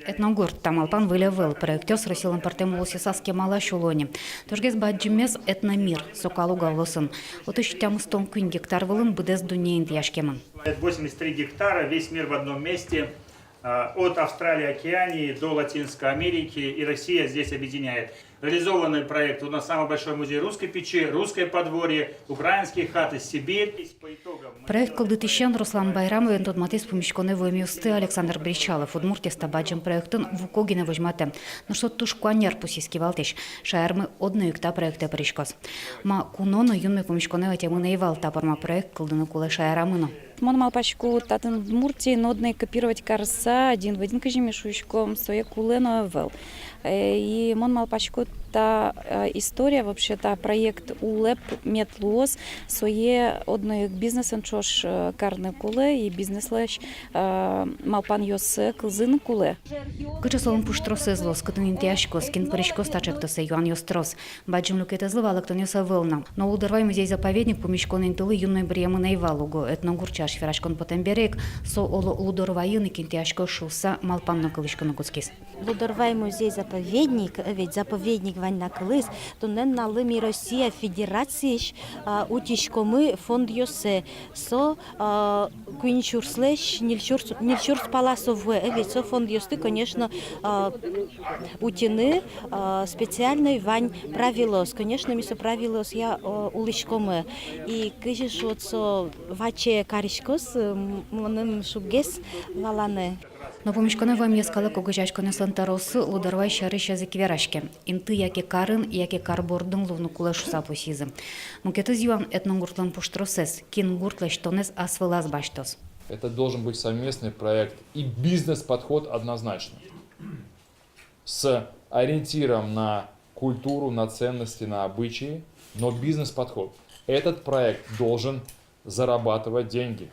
Этногорд тамалпан вылевел проектёс Россиялын партемолоси саске мала шулони. Тожгез баджимес этномир сокалу гавлосын. Отыш тямыстон күн гектар вылын быдез дунейн яшкемын. 83 гектара, весь мир в одном месте. От Австралии, Океании до Латинской Америки, и Россия здесь объединяет. Реализованный проект. У нас самый большой музей русской печи, русское подворье, украинские хаты, Сибирь. Проект кылдытищен Руслан Байрамовен тотматис помещконы вымюсты Александр Бричалов. Удмуртия стабаджем проектын вукогине вожмате. Но что туш куанер пусиски валтиш. Шаярмы одну юкта проекта пришкос. Ма кунону юнме помещконы ватемы наивал тапарма проект кылдыны кулы шаярамыну. Мон пачку татын Удмуртии нодный копировать карса один в один кожемешучком своей кулено вел. И мон пачку та история вообще та проект улеп метлуос своє одної бізнесен чош карне куле і бізнеслеш малпан йос кылзын куле. Кычасолын пуштросы зло скотын тяжко скин паричко стачек то се Юан Йострос. Баджим люкета злова лактонёса вылна. Но ударвай музей-заповедник помещконы тылы юной бремы наивалуго этногурчаш ферашкон потемберек со оло лудорвайын икин тяжко шуса малпан на кылышканы кускис. Лудорвай музей-заповедник, ведь заповедник вань на кылыс, то нен на лыми Россия Федерации утишкомы фонд йосе со куинчурслеш нильчурс паласовые, ведь со фонд йосты, конечно, утины специальный вань правилос, конечно, мисо правилос я улышкомы и кыжиш вот со ваче каришкос мланым шубгес валане. Но помещконы вам ескала когожачконы слантаросы лударвай шарыша зекверашке. Инты яке карын, яке карбордың лувну кулашу сапусизы. Мукетыз юан этногуртлан пуштросес, кин гуртлаш тонес асвылаз баштос. Это должен быть совместный проект и бизнес-подход однозначно. С ориентиром на культуру, на ценности, на обычаи, но бизнес-подход. Этот проект должен зарабатывать деньги.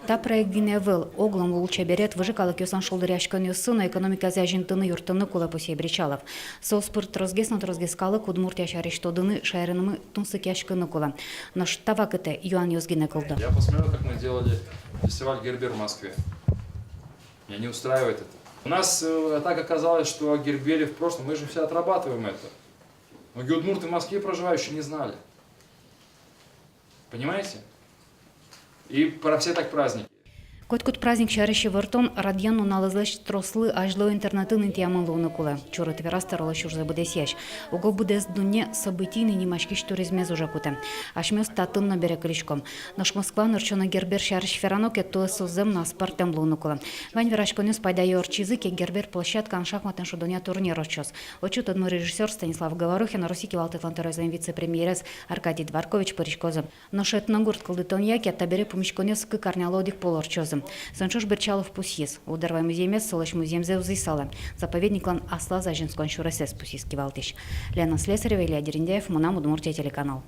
Та проект гиневел оглом лучше берет выжикала кёсан шолдыряшкан сына экономика зяжинтыны юртыны кула посей Бричалов. Соуспырт розгеснат розгескалы кудмуртия шариштодыны шайрынымы тунсыкяшканы кула. Но штавак это Юан Йозгине кылды. Я посмотрел, как мы делали фестиваль Гербер в Москве. Меня не устраивает это. У нас так оказалось, что о Гербере в прошлом мы же все отрабатываем это. Но удмурты в Москве проживающие не знали. Понимаете? И про все так праздники. Кот праздник шарышы вартон радьяну налызлыш трослы ажло интернетын интиямын луны кулы. Чуры тверастарыла шурзы будесяш. Уго будес дуне событийный немашкиш туризмез уже куте. Ашмёс татын на берег речком. Наш Москва нырчона гербер шарыш феранок это созем на спартем луны кулы. Вань верашконюс пайдаю орчизыки гербер площадкан шахматен шудоня турнир очос. Очут одной режиссер Станислав Говорухин, Росики Валтетлантерозен вице-премьерес Аркадий Дворкович Поришкозом. Но шетногурт кылдытон яки табере помещконюс кыкарнялодик полорчозом. Санчош Берчалов пусьес. Ударвай музеймес солош музеем зеузысала. Заповедниклан асла за женскон шуресес пусиски валтиш. Лена Слесарева, Илья Дерендяев, Мунам, Удмуртия, телеканал.